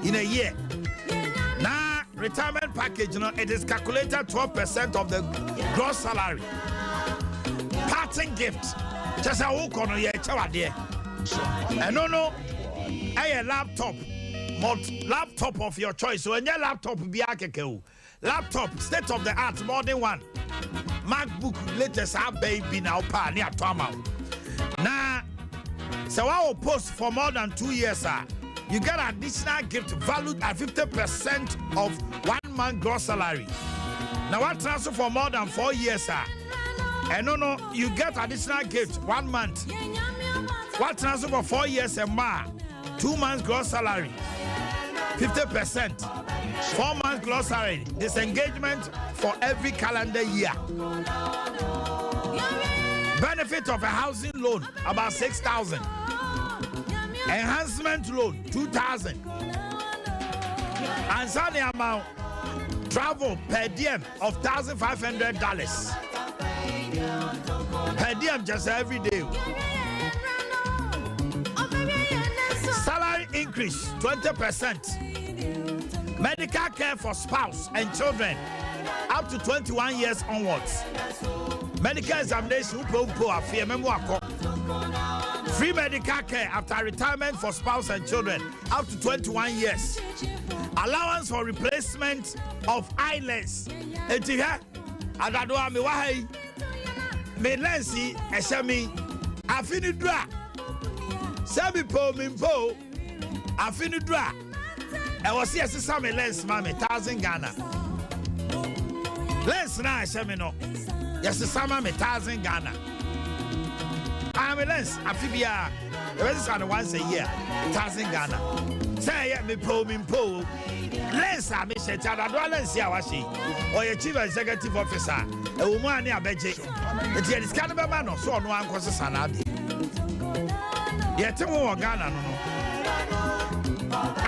in a year. Now, retirement package, you know, it is calculated 12% of the gross salary. Parting gift. Just a walk on your chair. And no, a laptop of your choice. So, when your laptop be a laptop, state of the art, more than one. MacBook latest baby now pa near Tama. Now, so I will post for more than 2 years, sir. You get additional gift valued at 50% of 1 month gross salary. Now, what transfer for more than 4 years, sir? And no, you get additional gift 1 month. What transfer for 4 years and more? 2 months gross salary, 50%. 4 months gross salary. Disengagement for every calendar year. Benefit of a housing loan about 6,000. Enhancement loan 2,000. And sunny amount travel per diem of $1,500 per diem just every day. Salary increase 20%. Medical care for spouse and children up to 21 years onwards. Medical examination free medical care after retirement for spouse and children up to 21 years. Allowance for replacement of eyelids. Etiha adadwa me wahai me lensi eshami afinidra sabi po mimpo afinidra e was here sesame lens mama 1,000 Ghana lens na eshami no yes sesame me 1,000 Ghana lens afibia the is once a year 1,000 Ghana say me po mimpo lens a me sheta adadwa lens ya washi or your chief executive officer a woman near Beje. It's a discountable man or so no one causes Sanadi. Yet, Ghana.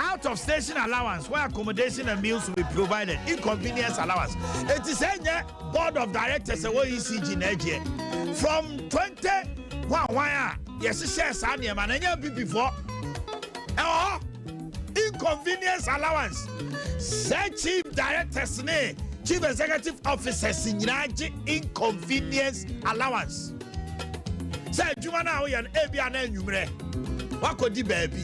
Out of station allowance where accommodation and meals will be provided. Inconvenience allowance. It is a board of directors away ECG Nigeria. From 21 yes, share Sanya man and you before. Oh, inconvenience allowance. Say chief directors name. Chief Executive Officer Sinyaji inconvenience allowance. Say Jumana we an Abia na numre. Wakodi baby.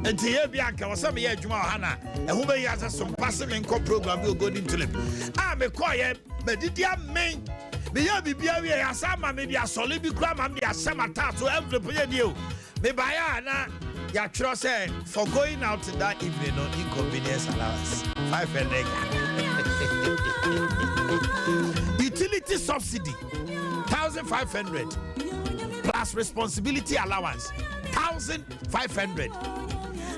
Enti Abia ka wasam ye Juma Hana. E hu be ya some passive income program we go into them. Ah me call ye me didia main. Me ya bibia we ya sama me bia sole bi kura ma me ya sama tato every pay deal. Me baya na ya tro say for going out that evening on inconvenience allowance. 500. Utility subsidy 1,500 plus responsibility allowance 1,500.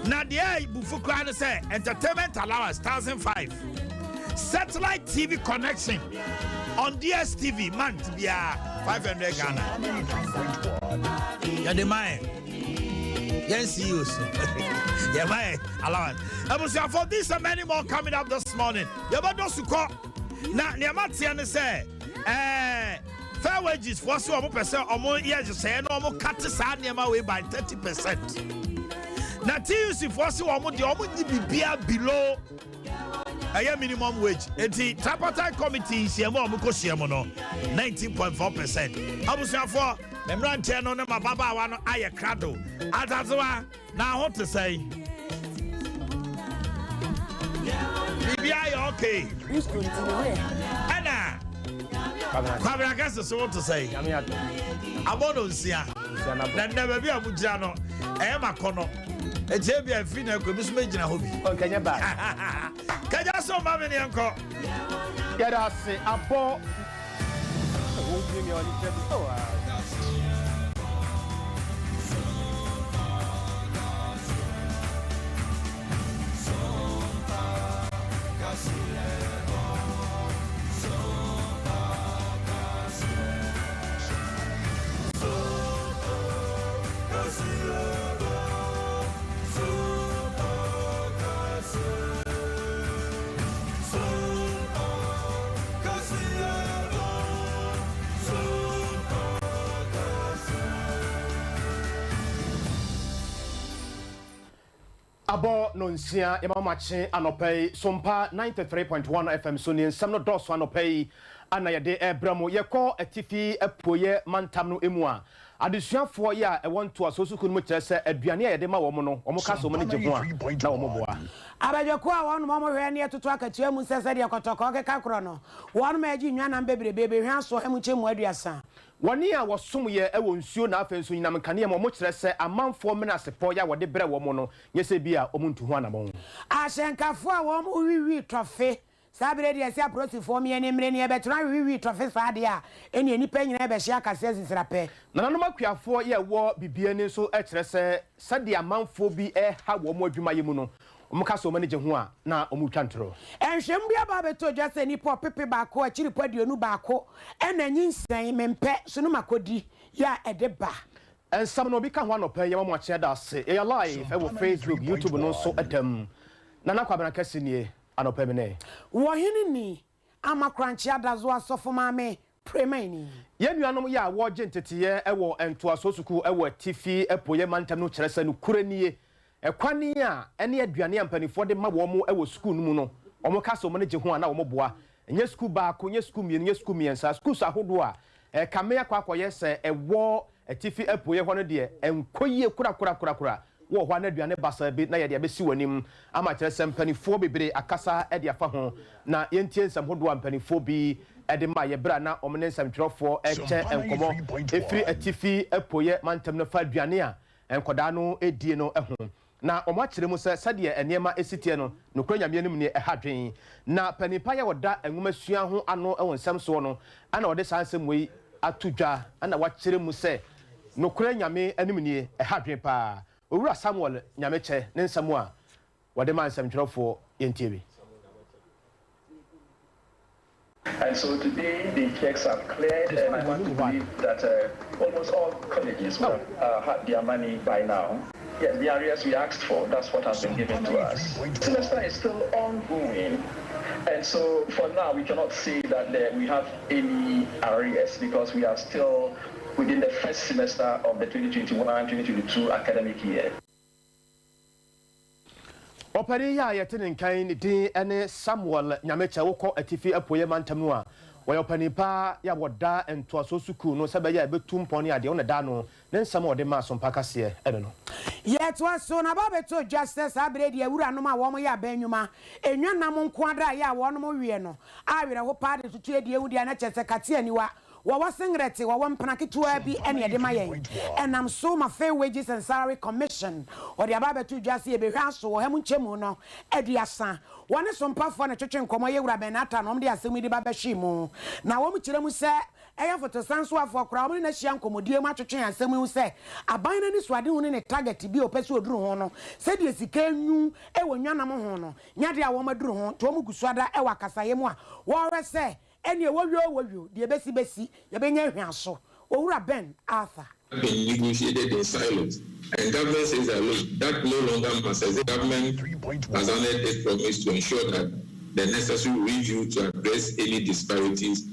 Now the Bufukran say entertainment allowance 1,500. Satellite TV connection on DSTV month be 500 Ghana. Yeah, the mind. Yes, you. Yeah, my allowance. I will say for this and many more coming up this morning. You about those who call now. Niamatian say, fair wages for so percent or more years. Say no more cut this away by 30%. Now, TUC for so the beer below a minimum wage. And the tripartite committee is 19.4%. I will say for Memran Channel, my Baba one aya crado. Atazwa now what to say. BBI okay. Anna. Kwabra kasa so what to say. Abono nsia. Na never be abujano. E makono. E jebi afri na ko bisu megina hobi. O kanya ba. Kanya so ma me ne enko. Yada se abo. O bi mi oni tebi. Oh. Abo no nsia emamache anopei Sompa 93.1 FM so ni nsam no doso anopei ana yede ebramo yekọ atifi epoye mantam no emu a adesuafo ya ewonto asosuku no kyerɛ sɛ aduane a yede ma wo mo no wo mo ka so mo ne gye ho a na wo mo boa abadwako a won mo hwɛ ne toto akatua mu sɛ de kɔtɔkɔ keka korɔ no won ma agi nwa na bebrebe hwɛ aso hemu kyemu aduasa wani a wosom ye ewo nsuo na afenso nyinam kane mo kyerɛ sɛ amanfo mena sepɔ ya wode brɛ wo mo no nyese bi a omuntu ho anamon ahyenkafo a wo mo wiwi tɔfe sabre de sia prosifo me ne mre ne betra wiwi tɔfe saade a eni nipa nyina be hye akase sisirapɛ nananom akuafo ye wo bibie ni so kyerɛ sɛ sade amanfo bi ha wo mo adwuma ye mu no omuka so mane gye ho a na omutwa ntro enhwem bia ba beto dwase ni pɔ pepe baako akiri pɔduonu baako ɛna nyinsan mempe so no makodi ya ɛde ba ensam no bi ka ho anɔpɛ ye mo akye da ase e live e wo Facebook YouTube no so adam nana kwabena kase nie anɔpɛ me ne wo hene ni amakranchi adazo asofo maame premani ye nuanom ya wo gye nteteye e wo ento asosuku e wo tifi epoye mantam no kyerɛ sɛ no kuranie ekwani a ene aduane ampanifo de ma wo mo e wo school no mu no omo ka so mo ne gye ho a na wo mo boa enye school baako nye school mien nye school miensa schools ahodo a kame akwakoye sɛ ewo atifi epoye ho no de enkoyie kura wo ho na aduane basa bi na ye de abesi wanim ama kyerɛ sɛ mpanifo bebre akasa e de afa ho na yentie nsam hodo ampanifo bi ede ma ye bra na omne nsam twerɛfo ekyɛ enkomo efiri atifi epoye mantam no fa aduane a enkoda no edie no ho na omo akyere mu sɛ sade enema esitie no nokura nyame anim ne ehadwen na panipa ye woda enwuma sua ho ano ɛwɔ nsam so no ana wode sansem wei atudwa ana wakyere mu sɛ nokura nyame anim ne ehadwen pa owura Samuel nyame kyɛ ne nsam a wode ma nsam twerɛfo yentie bi. And so today the checks are cleared, and I want to believe that almost all colleges will have had their money by now. Yes, the areas we asked for, that's what has been given to us. The semester is still ongoing, and so for now we cannot say that we have any arrears because we are still within the first semester of the 2021-2022 academic year. Operi ya yetene nkan ni din ene Samuel Nyamecha wokɔ atifi apoye mantam no a wɔyɛ opanipa ya woda entoaso suku no sɛ bɛyɛ betum pɔne ade wo ne da no ne nsam ɔde ma Sompa kase ene no yɛtoa so na ba beto justice abredi awura no ma wɔn yɛ abanwuma enwa nam nko ada ya wɔn wie no awere ho pa de tutu edi ewudi na kyese kate aniwa wawa singreti wawa mpanakitua bi ene de mayen enam so ma fair wages and salary commission or the ababa to just e be hwaso wo hem nchemu no edi asa wone Sompa fo ne twetwe nkomo ye wura benata no de asemi de baba hwimu na wo mkyeremu se eya foto sanso afo akra wo ne hia nkomodie mu atwetwe asemi hu se aban na ni suade hu ne target bi opese oduru ho no se de sika nyu e wo nwanam ho no nyade a wo maduru ho to mu gusuada e wakasaye mu a wo re se eni ewo de besi ye benya hwaso owura Ben Arthur been negotiated in silos, and government says that look, that no longer must as the government has honored its promise to ensure that the necessary review to address any disparities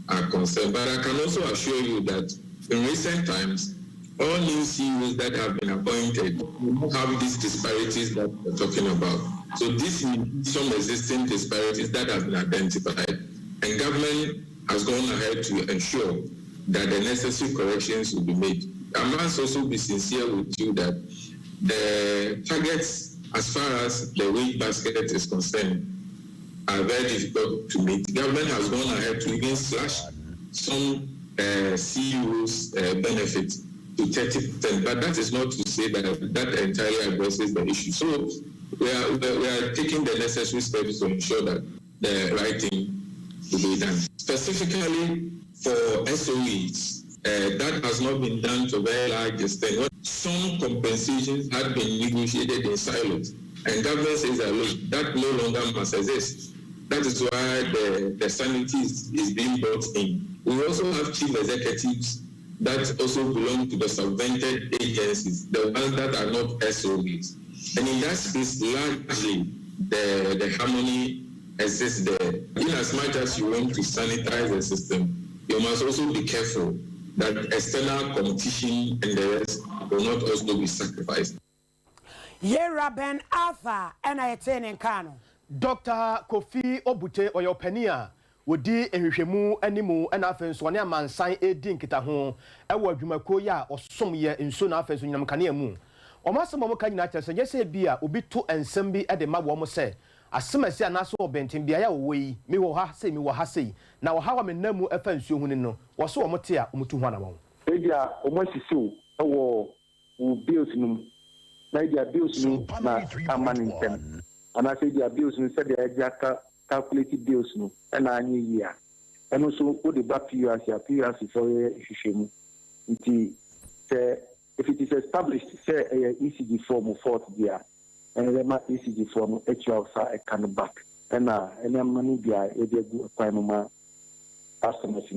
are concerned. But I can also assure you that in recent times, all new CEOs that have been appointed have these disparities that we're talking about. So these some existing disparities that have been identified, and government has gone ahead to ensure that the necessary corrections will be made. I must also be sincere with you that the targets, as far as the wage basket is concerned, are very difficult to meet. Government has gone ahead to even slash some CEOs' benefits to 30%, but that is not to say that that entirely addresses the issue. So we are taking the necessary steps to ensure that the right thing will be done. Specifically for SOEs, that has not been done to a very large extent. Some compensations had been negotiated in silos, and government says that look, that no longer must exist. That is why the sanity is being brought in. We also have chief executives that also belong to the subvented agencies, the ones that are not SOEs. And in that space, largely, the harmony exists there. In as much as you want to sanitize the system, you must also be careful that external competition and the rest will not also be sacrificed. Yera Ben Arthur and I attend in Kano. Dr. Kofi Obute or your penia would de ehwehwemu animu and afens one man sign a din kita ho e wo adwumako ya osom ye nso na afens nyam kane mu o masem mo kan na kyerse ye se bia obi to ensem bi e de ma wo mo se asemasi anaso obentin bia ya wo yi mi wo ha se mi wo ha sei na wo ha wa me namu efa nsuo hu ni no wo so wo mo te a o mutu ho na wo e bia o mo sisiw e wo bills num na dia bills num na amanin and I say the abuse and said the calculated bills no and I year. And also put the back PURC for shame. If it is established, say ECG form of 4th year, and then my ECG form HL a can back. And then money be a good prime customers.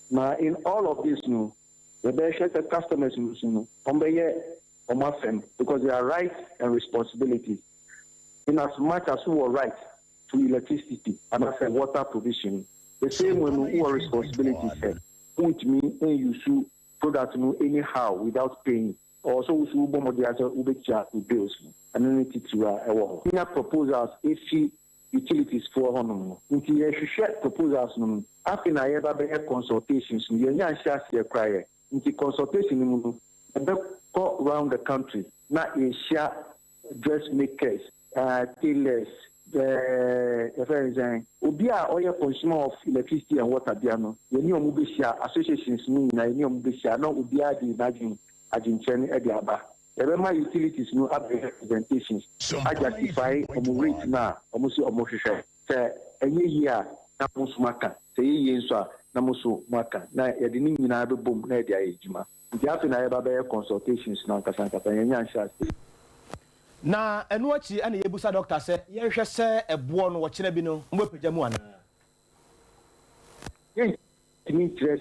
Now in all of this no, the best customers no on my friend because they are rights and responsibilities. In as much as we are right to electricity and as a water provision, the same when we are responsibility said, which means you should product anyhow without paying. Also, we should bomb the other ubecharge to bills and then it to a wall. In our proposals, if utilities for honor, into your share proposals, after I ever bear consultations, you are share cry into consultation and go around the country, not in share dressmakers. Tailors, Obia oil consumer of electricity and water piano. The new Mubisha associations mean I new Mubisha, no Ubia the imagine Argentine Adea Akye Abia. My utilities no have representations. I justify rate now, almost say a year, Namusmaka, say Yenswa, Namusu Maka, na Yadini Nabu Boom, Nadia Ejima. The after I have consultations now, Casanta, and Yansha. Na enu achi ana yebusa doctor se ye hwe se ebo no wo kire bi no mbo pajamu ana ye timi kire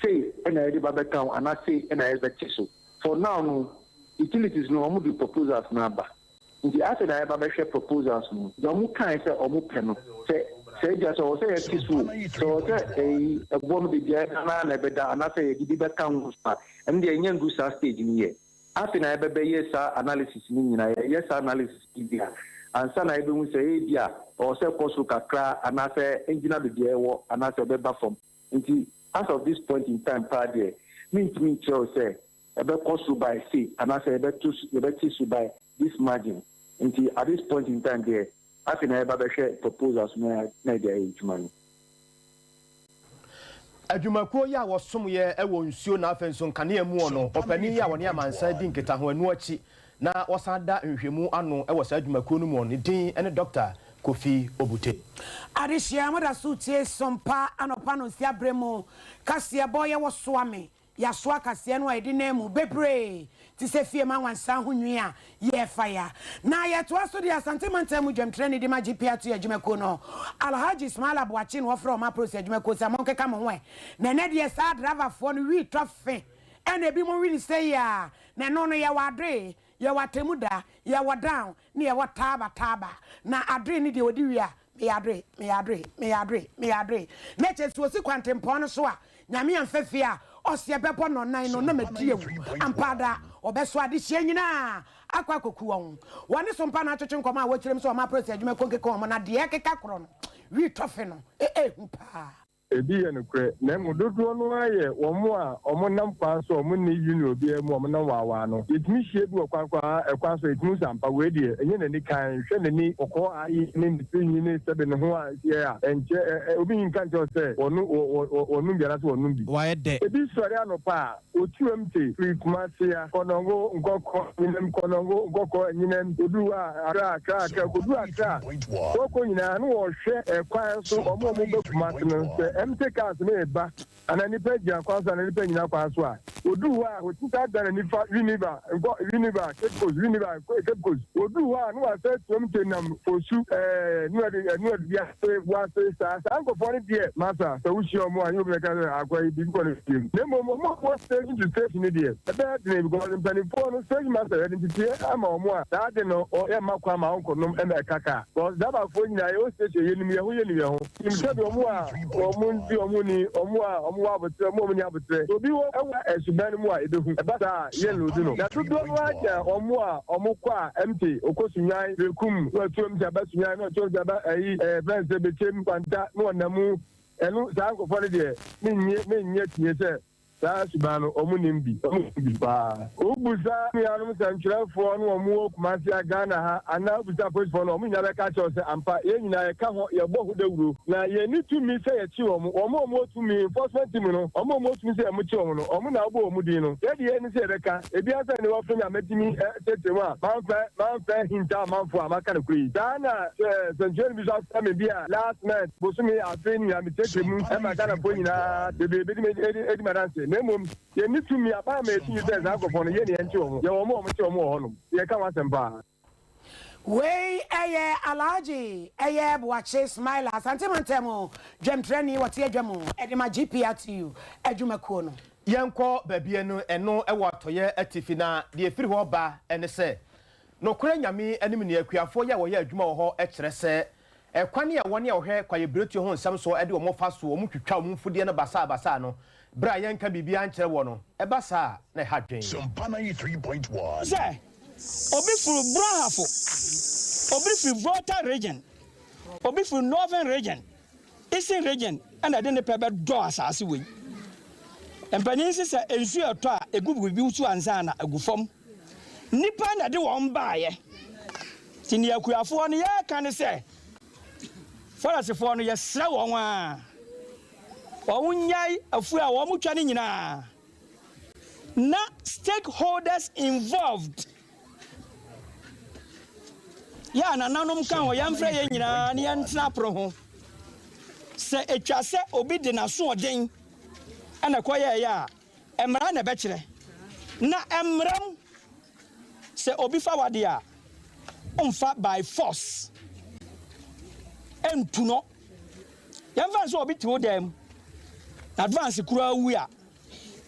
say ana edi babeka ana say ana ezechiso for now no utilities no omu di proposals na ba nti ase na eba be hwe proposals no do mu kan se omu pe no se ja so se echiso so se ebo no bi dia na be da ana say edi be kan ho sa em de nyangu sa stage ni ye after na ebe yes analysis ni nyina yes analysis bia ansa na ebe hu say bia o se koso kakra anase engineer de dey wo anase obeba from nti as of this point in time pa there mean to say ebe koso by say anase ebe to by this margin nti at this point in time there after na ebe be share proposals na dey ejuma adwumako ya wosom ye ewo nsuo na afenso nkane mu ono opani ya woni amansa di nketa ho anu achi na wasada nhwemu ano ewo sa adwumako no mu ono din ene Dr. Kofi Obute Adishia moda sutie Sompa anopa no sia bremu kasia boye wo soame ya soa kasia no edi na mu bebre ti se fie ma wansan ho nwia ye fire na ye to aso di asante manta mu dwemtre ni di ma GPA to adwumako no Alhaji Ismail Boakye no from ma process adwumako sa mon keka mo ho na ne de sa driver fo no wi tofe ene bi mo wi say ya na no no ye wadre ye watemuda ye wadown ne ye wataba na adre ni de odi wi a me adre na chesu osi kwantempon no so a nyame amfefe a osie bebo no nan no na madie ampada obeso ade hye nyina akwa koku won woni Sompa na atwetwe nkoma a wakirem so ma process adwuma konkeka won na de keka kro no wi tofe no hu pa ebi ye nokre na mu dodo no aye omo a omo nam kwa so omo ne uni obi emu omo na wawa no etimi hie bi ekwa so etimi sampa we de enye na ni kan hwe na ni okọ ayi ne ntinyi ne sebe ne ho a ye a enche obi nkan je se onu biara so onu bi wa de ebi sori anopa otuem te free kumasia konongo ngoko nyinem konongo ngoko nyinem odu a ara ka kodu aka oko nyina no wo hwe ekwa so omo be kumasia no MTK me and any page and cause and any penny now pass one. Would do what that than any Univa, Univa, would do one who has said something for soup, one say, Uncle for it, dear, Master, so we show more, you'll make a great big quality. No more was taken to station idiot. A bad name because in penny for station master, I'm on more. That I know, or Emma, my uncle, no, and a caca. Was that about 49 years, you knew me, himself, or more. omunti omuni omu abutre omu ni abutre obi wo ewa esuban mu a ebehu ebata ye lodi no na tudo no aja omu kwa MT okosunyan rekum no tuom jaba sunyan no tuom jaba friends bechem kwanta no namu enu sanko for de menye tie se saa subano omunimbi ba obuza mi anu sanchirafo no omu okumasi Ghana ha ana obuza police for no omunya be ka cho se ampa ye nyina ye ka ho ye bo hodawuro na ye ni tumi se ye chi omu tumi enforcement team no omu tumi se ye mu chi omu no omu na obo omu din no ye de ni se be ka ebi asa ni wo fanya metimi tetemu a man hinta manfo amaka na kuri dana sanchiri bi so ame bia last night bosumi afeni ya mitetemu e maka na po nyina edi madanse nemom ye ni tumi aba ma eti be za agofo no ye ne enche omo ye omo che omo ho no ye ka wasemba wey Alhaji Boakye smile asante mantemo dwem treni wote adwam edema GPRTU adwumakuo no yenko babie no eno ewo atoye atifi na de efiri ho ba ene se no kure nyame anim ne akuafo ye wo ye adwuma wo ho e kire se ekwane ye wone ye wo hwe kwaye bretu ho nsam so ede wo mo fa so wo mo twitwa wo mfudie no basa no bra yenka bibia ankere wo no e basa na ha dwen Sompa 93.1 say obi furu brahafo obi furu Volta region obi furu Northern region Eastern region and ade ne pebe do asase we empanin se ensu eto a egubu bi usu ansa na agufom nipa na de won baaye tini akuafo no ye kan se forasefo no ye sra won a onyai afu a wo mutwa ne nyina na stakeholders involved ya na nanom kan ho yamfra ye nyina ne yentna pro ho se etwa se obi de na so oden ana koye ya emra na be kire na emram se obi fa wade a umfa by force entuno yamfa so obi ti wo dem advance kura wu a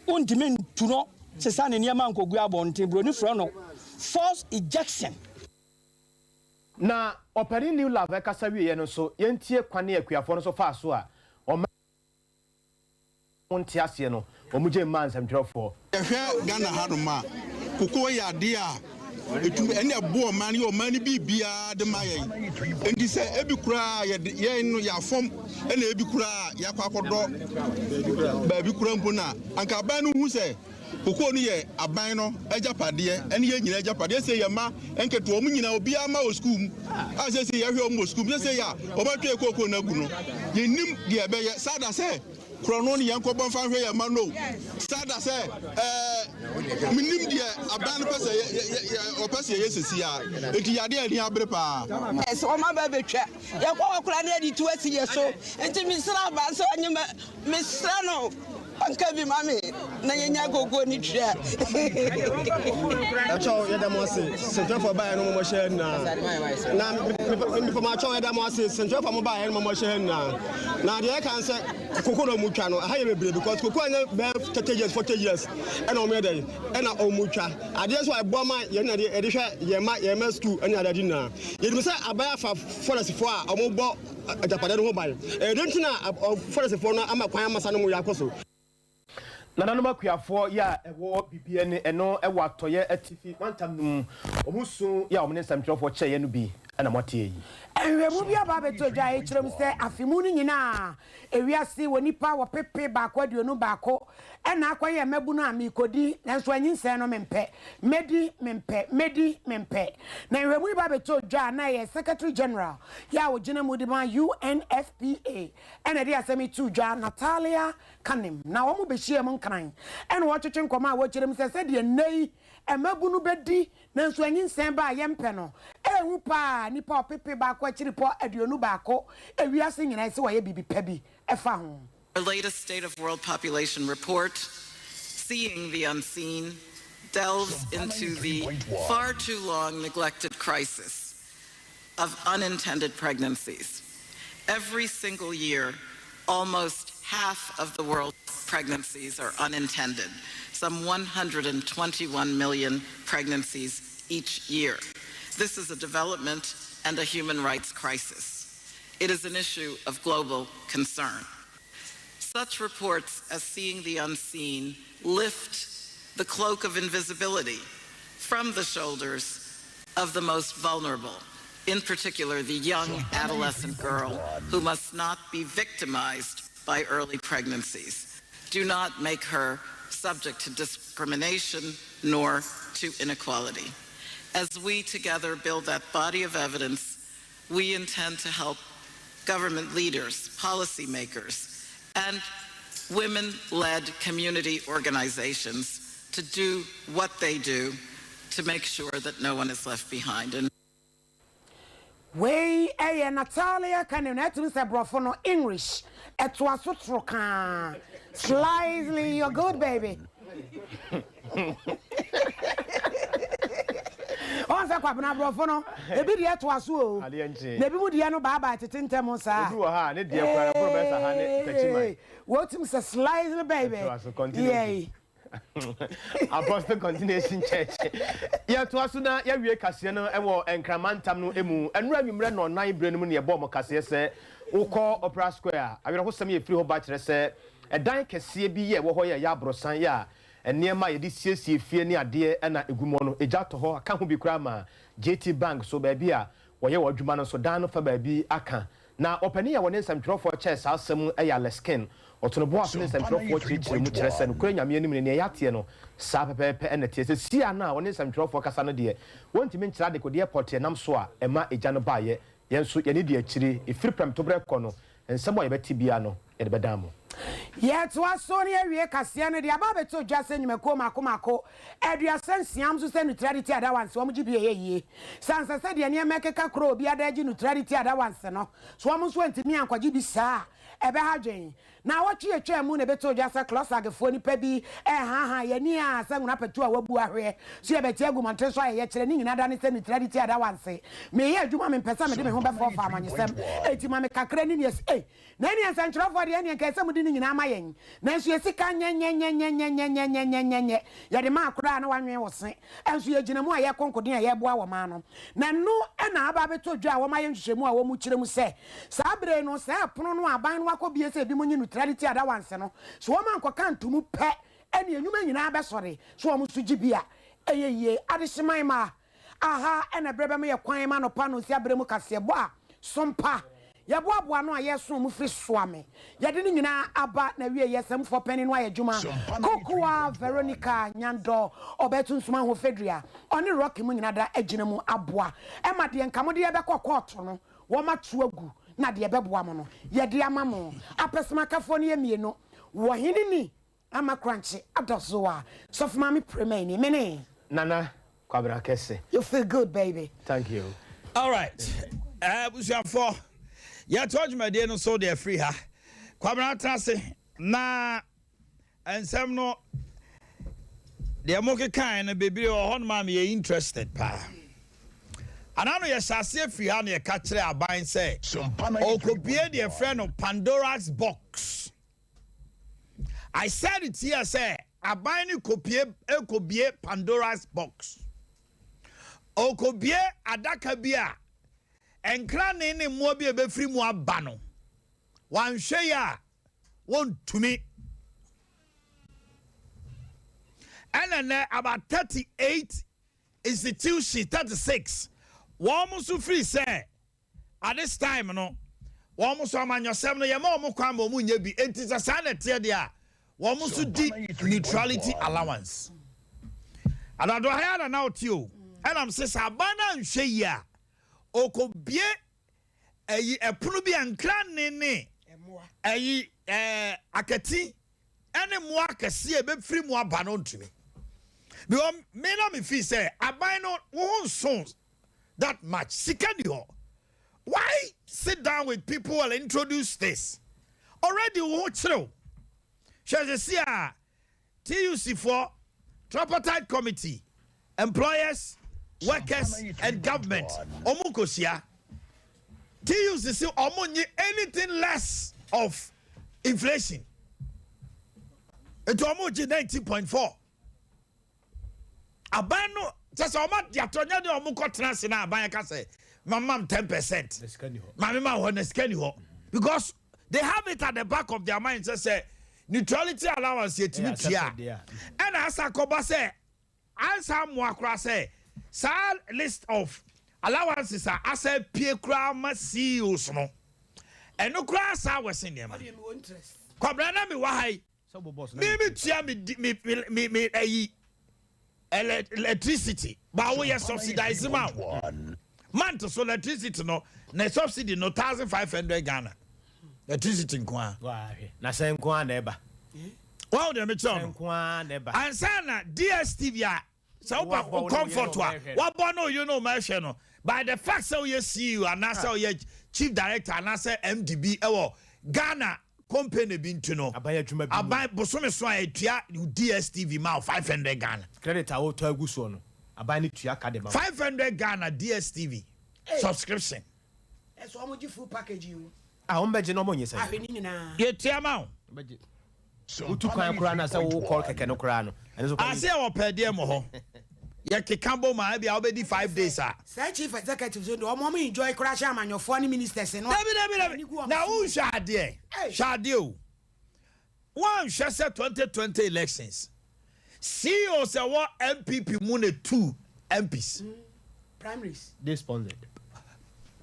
untimi ntuno se sa ne niam ankogu abonte broni fro no force ejection na operi new love kasa wie no so yentie kwane akuafo no so fa so a onti ase no omuje man samtwerefo ehwe Ghana haruma kuko ya de a etum ene abo man bibia de maye endi se ebi kura ye no ya fom ene ebi kura ya kwakodo ba bi kura mpona anka ban no hu se kuko no ye aban no ajapade ene ye nyina ajapade se ye ma enketo o mu nyina obi ama o school a se ye hwe o mo school se ya o ba twe koko na gu no ye nim de ebe ye sada se krono ni yanko bon fa hwe ya ma no sada se minim de aban pese o pese ye sesi ya eti yade ani abre pa o ma ba betwa ye kwa kura na di tu asi ye so enti misra ba so anyima misra no anka bi mami na yenya gogo ni twa acho ye da mo ase sentre for ba no mo share na mi for ma acho ye da mo ase sentre for mo ba no mo share na de kan se kokoro mu twa no ha ye bebre because kokoro anya be 30 years 40 years and o me dey and o mu twa ade so abo ma ye na de hwe ye ma school anya adadi na ye dem se abaya fa forest for a o mo bo ajapade no ho ba e don't na forest for no ama kwan amasa no mu yakoso nananoma kuafo ya ewo bibie ne eno ewo atoye atifi wantam num omusu ya omne samtwerefo cheye no bi ana motie yi enwemu bia ba beto dwa e kirem se afimu ni nyina ewiase wonipa wo pepe ba kwaduonu ba ko ena akwaye mabu no amikodi nanso anyinse no mempe medi mempe na enwemu ba beto dwa na ye secretary general ya wo gina mudima UNFPA ena de asemi tu dwa Natalia Kanem na wo mo behie mo nkran ena wo twetwe nkoma wo kirem se de nei emabu no bedi nanso anyinse ba yempe no ehu pa nipa pepe ba ko chiripo aduonu ba ko ewiase nyina se waye bibi pabi efa ho. Our latest State of World Population report, Seeing the Unseen, delves into the far too long neglected crisis of unintended pregnancies. Every single year, almost half of the world's pregnancies are unintended, some 121 million pregnancies each year. This is a development and a human rights crisis. It is an issue of global concern. Such reports as Seeing the Unseen lift the cloak of invisibility from the shoulders of the most vulnerable, in particular the young adolescent girl who must not be victimized by early pregnancies. Do not make her subject to discrimination nor to inequality. As we together build that body of evidence, we intend to help government leaders, policymakers, and women-led community organizations to do what they do to make sure that no one is left behind. And Way Natalia can you say brofono English et was slightly you're good baby. On sa kwabna brofono e bi de to aso o na bi mu de no baba tetente mo sa odu ha ne de kwara professor ha ne tachimai what him say slightly baby yeah. Apostle Continuation Church. Ya to aso na ya wie kase no e wo enkramantam no emu enura nwumre no nan brenu mu ne ebo mo kase se ukọ Opera Square awere ho sam ye firi ho ba kire se edan kase bi ye wo ho ye ya brosan ya eniema ye di siesie fie ni ade na egumo no eja to ho aka ho bi kura ma JT Bank so ba bi a wo ye wadwuma no so dan no fa ba bi aka na opani ya woni nsɛmtwerɛfoɔ kyɛ saa asɛm ɛyɛ leskin ɔtonobo aso ne nsɛmtwerɛfoɔ kyerɛkyerɛ mu kyerɛ sɛ no kura nyame anim ne yɛateɛ no saa pɛpɛpɛ ɛna tie sɛ sia na woni nsɛmtwerɛfoɔ kasa no deɛ wɔntimi nkyerɛ de kɔde airport nam so a ɛma egya no baayɛ yɛn so yɛne de akyiri efiri prem to brɛ kɔ no nsɛm a yɛbɛti bia no yɛde bɛdan mo yet was so near we Cassian, the Ababe to just send you a comako, Adria sends Siam to send neutrality at once, so much be a ye. Sansa said, the near Mecca crow be a dead neutrality at once, no. So almost went to me and Quajibi sa, Eba Jane. Now what you a chair moon a beto just a closs like a phony pebby, ha, ya sang up to a wabua, so you better go and try yet training in other neutrality at once. May I do my person in home before farm and you said, 80 mamma cacrani, yes, eh. Nanny and Central for the end and somebody in Amayan. Then she is sick and ya the mark ran one was saying, and she is Genemo, ya concordia, ya boa mano. Nano and Ababe to draw my own shemo, what much say. Sabre no say, Prono, Ban Wako be a demon neutrality at once, no. So one can't to move pet any human in Abassori, so almost to Gibia. Ye, Adishmaima. Aha, and a brother may acquire man upon Siabremo Cassiabois, Sompa. Ya boa no aye so mu firi swame ya de nyina aba na wie yesem for penny no aye djuma Kokoa Veronica Nyando obetu nsuma ho fedria oni rock mu nyina da agina mu aboa e ma de nka mo de yebekọ court no wo ma tu agu na de yebeboa mo no ye de amamo apesma kafo ne yemienu wo hinini ama crunchy adozoa so for mami premeni mene Nana kwabra kese you feel good baby thank you all right busia for ya told me dey no so they free ha kwabra trase na ensem no de moke kan na bebre o hon ma me interested pa anano ye sase free ha na ye ka kire aban say o ko bie de friend of Pandora's box. I said it here say aban ni ko bie Pandora's box o ko bie adaka bia enkra ne mo bi be free mu aba no wan hwe ya won tumi and then about 38 institutions 36 one so free say at this time no one so amanyosem no ye ma mo kwa ma mo nya bi enti sa na tie dia one so di neutrality allowance and I do hire na otio and I'm say sabana nhwe ya okobie eyi epono bi ankra ne eyi akati ene mo akase e be free mo aba no ntumi because me na me feel say aban no won sons that much sikadi. Why sit down with people and introduce this already wo chiro she say TUC for tripartite committee employers workers and government omukosia TUC say omonye anything less of inflation it omoji 19.4 abano just omat dia tonya de omukọ trans na aban ka say mamam 10% mama ma ho na skani ho because they have it at the back of their minds. Say neutrality allowance yet to and as a koba say, as I'm wakra say, list of allowances are as a peer crama CEOs no. And no class I was in them. Cobrana me why? Maybe tia me electricity, but we are subsidized amount. Man to so electricity no, na subsidy no 1,500 Ghana. Electricity nkwa. Na se nkwa neba. Wow, dem chon. Nkwa neba. Ansana DSTV a so comfort wa. Wa bono you know my no. By the fact so you see you and now you chief director and now MDB ewo Ghana company bin to no. Abaya bosome so atua DSTV ma 500 Ghana. Credit a wo to aguso no. Abaya ni tua ka de ba. 500 Ghana DSTV subscription. Eso amoji full package you. Ah, ombeje no monye say. Ahwe ni nyina. Ye tia ma. Ombeje. Utu kan kura na say wo call keke no kura no. I say wo pede mo ho. Ye kekambo ma bia obedi 5 days ah. Say chief executive so do omo enjoy crash amanyofo ni ministers no. Na who shade? Shade o. One shase 2020 elections. CEO say what MPP mune 2 MPs. Primaries. They sponsored.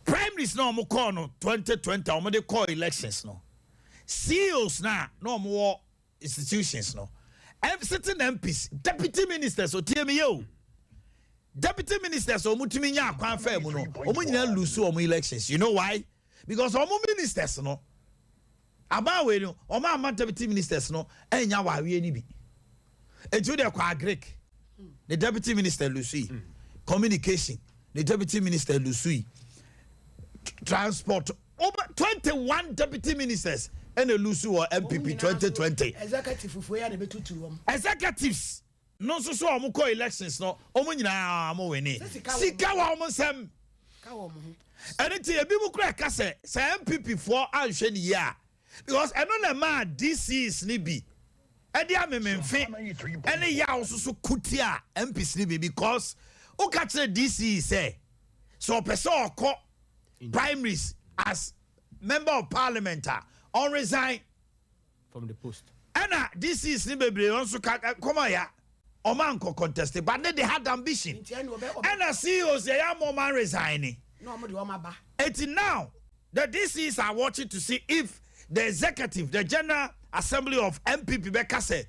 Primaries no mo call no 2020 omo dey call elections no. CEOs na no more institutions no. Certain MPs, deputy ministers so tell me yo. Deputy ministers so mutimi nya akwan fa mu no. Omo nyina lose omo elections. You know why? Because omo ministers no. Aba we no, omo ama deputy ministers no enya wawe ni bi. Eju de kwa Greek. The deputy minister Lucy. Communication. The deputy minister Lucy. Transport. Over 21 deputy ministers and a Lucy or MPP 2020. Executives. No so omuko elections no. Omo nyina amo we ni. Sika wa omo sem. Anything e bi mu kura ka say MPP for anhwe ni ya. Because eno na ma DC is ni bi. Edi amememfe ene ya osusu kutia MPs ni bi because o ka kire DC say so person okọ primaries as member of parliament on resign from the post. Ena DC is ni bebre onso come ya o man ko contest but they had ambition. Ena CEOs ya mo man resigning. No mo de o ma ba. It's now the DCs are watching to see if the executive, the General Assembly of MPP Beka say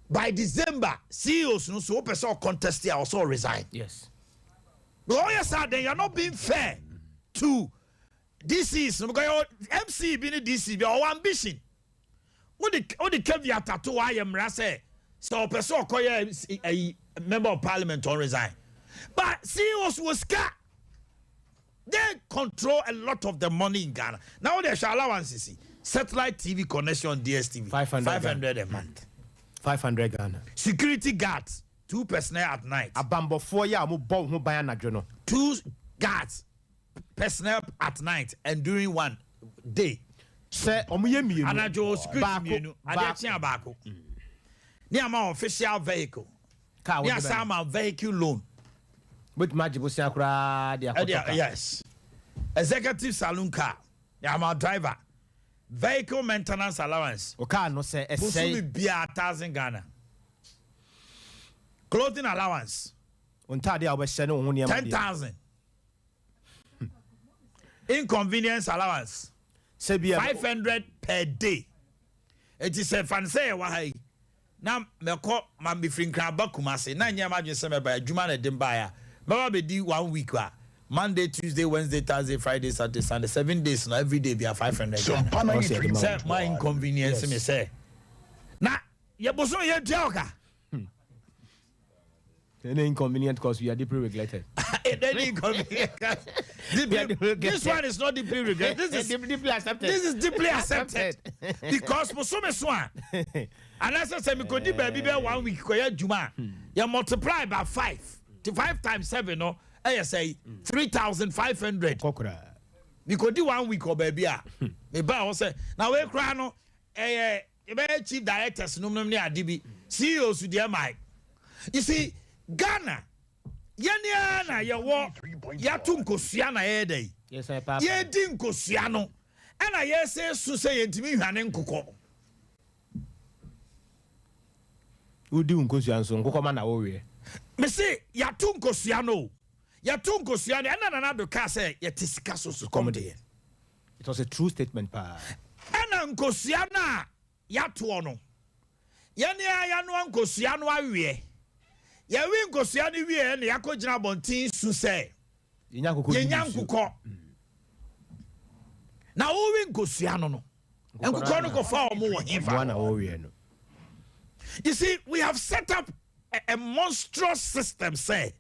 by December, CEOs no so person contest here also resign. Yes. Oh yes, sir, then you're not being fair to DCs because MC being DC be our ambition. What the caveat to I am say so person call a member of parliament on resign. But CEOs was scared. They control a lot of the money in Ghana. Now they shall allowances. Satellite TV connection DSTV 500 a month. 500 Ghana. Security guards 2 personnel at night. Abambo 4 ya mo bon ho ban anadwo no. 2 guards personnel at night and during one day. Say omo ye mienu. Anadwo security mienu. Adetia baako. Ni ama official vehicle. Ni asama vehicle loan. But majibo sia kura dia. Yes. Executive saloon car. Ya ma driver. Vehicle maintenance allowance. Okay, no say Busumi bia 1,000 Ghana. Clothing allowance. Untade obehye no ho niam 10,000. Inconvenience allowance. 500 per day. It is a fancy wa hai. Na meko ma be frinkran ba Kumasi. Na nyama dwen se me ba adwuma na dem ba ya. Baba be di 1 week wa. Monday, Tuesday, Wednesday, Thursday, Friday, Saturday, Sunday, 7 days. Now every day be a 500. Say my inconvenience. Yes. Me say. Now you boso you joker. Any inconvenient because we are deeply regulated. Any inconvenient. This one is not deeply regulated. This is deeply accepted. This is deeply accepted because boso me swan. And as I say, me could di baby 1 week ko ya juma. You multiply by 5. 5 times 7 no. I say 3,500. You could do 1 week or baby. Me ba say now we cry no chief directors no near DB CEOs with their mic. You see Ghana yenya na ye wo ya tu nkosua na ye dey. Yes I papa. Ye di nkosua no And I say so say to me hanen nkokɔ. Udi nkosua nso nkokɔ na wo wie. Me say ya tu nkosua no. Ya tu nkosua no na na do ka say ya tisika so come there. It was a true statement pa. Ana nkosua na ya to no. Ya ne ya no nkosua no awie. Ya wi nkosua no wie na yakogina bontin su say. Yenya nkokɔ. Na wo wi nkosua no no. Nkokɔ no ko fa omo wo hefa. Na wo wie no. You see, we have set up a monstrous system, say.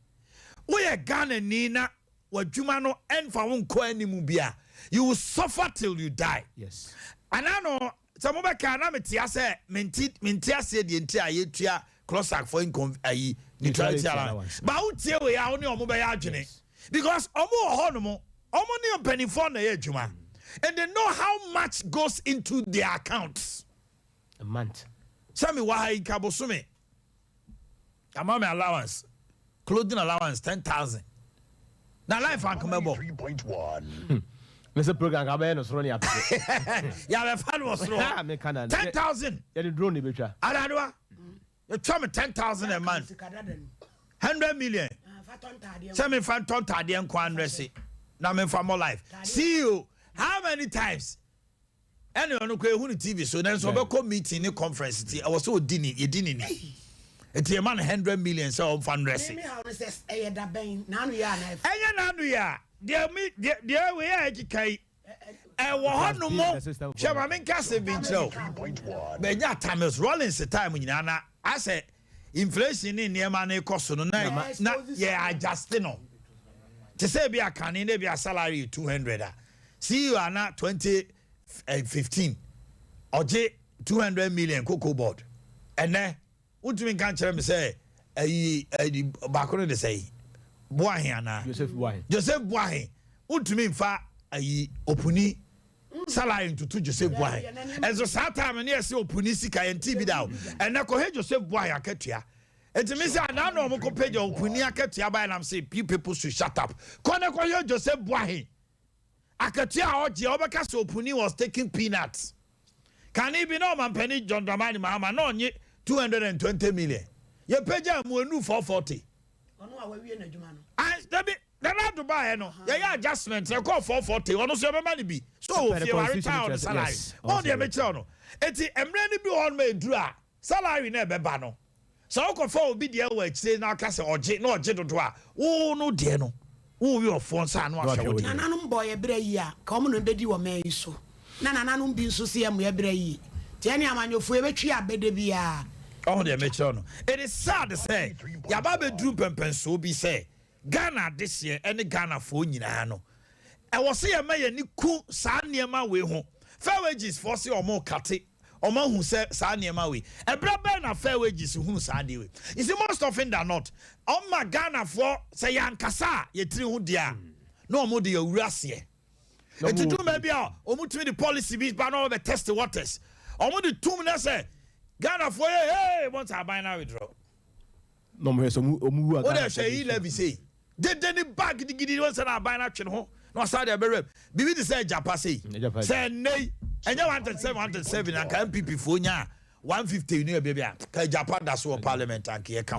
We are Ghana Nina, what Jumano and Faunko Animubia. You will suffer till you die. Yes. And I know some of the Kanamity, say, Mintia said the entire year, Clossack for income, neutrality allowance. But out here we are only on mobile agony. Because Omo Honomo, Omoni penny for the Juma. And they know how much goes into their accounts. A month. Sami wahai kabosumi. Amame allowance. Clothing allowance 10,000. Now life and comebo. 3.1. Mr. Program kabe no sro ni apese. Ya be fan was sro. 10,000. Ya the drone ni betwa. Aladwa. You tell me 10,000 a month. 100 million. Sami fan ton tade enko anrese. Na me for more life. See you. How many times? Anyone who can TV so then so be meeting in conference I was so dinny it's a man 100 million so on fundraising there we are kai no more chama men kase bincho be nya times rolling the time nyina I say inflation in near man cost no na yeah adjust no to say be a can be a salary 200 see you are not 2015 oje 200 million cocoa board and then ultimate can tell me say bakoro de say Boakye na Joseph Boakye ultimate fa opuni salary to Joseph Boakye and so that time and yes opuni sika and TV down and na ko he Joseph Boakye akatua it means na no mo ko page opuni akatua by am say people should shut up ko Joseph Boakye Akatia Oji Obaka Opuni was taking peanuts. Can he be no man penny John Dramani Mama no 220 million. You pay jam nu 440. They're not to buy no. Yeah, adjustments. I call 440. Ono so money be. So if you are retired on salary. Oh, the mecho no. Eti emre bi on me dura. Salary na be ba no. So ko for obi de work say na ka se oje na oje dodo a. Wo no de no. Who your phone son was nananum boy ebra yi a ka omo no bedi wo man so na nananum bi nso se am ebra yi tiani amanyofu ebetwi abede bia oh dey make sure no it is sad to say ya ba be dru pempenso bi say Ghana this year any Ghana for nyina no e wo se ya ma ya ni ku sa niema we ho fair wages for say omo kate omo hu say sa niema we ebra be na fair wages hu sa de we you see most often than not Oma Ghana for say yankasa ye tiri hu dia no omo de awura se e ti do maybe omo timi the policy be ba no be test the waters omo de tum na say Ghana for hey want to buy now withdraw no mo so omu o de say levy say de ni bag gidi want to buy now twen ho no say dey be rep bibi de say japa say nay enya 107 and MPP for nya 150 you know baby ka Japan da so parliament and ke ka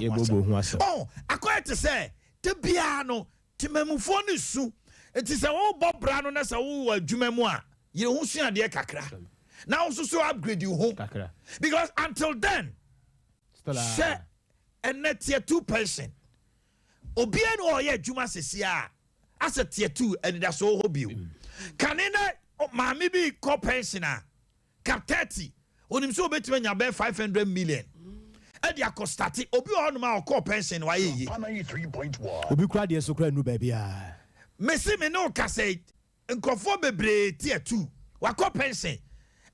oh akoya to say te bia no te memufo ne su enti say wo bobra no na say wo adwuma mu a ye hu sua de kakra now so upgrade you home because until then share and net tier 2 person obia no ye adwuma sesia as a tier 2 and that's so hobby kanina maami bi ko pensioner cap 30 onim so betima nya be 500 million e dia ko start obi on ma ko pension wa ye 3.1 obi kura de so kura nu ba bia mesi me no ka say nkofo bebre tier 2 wa ko pension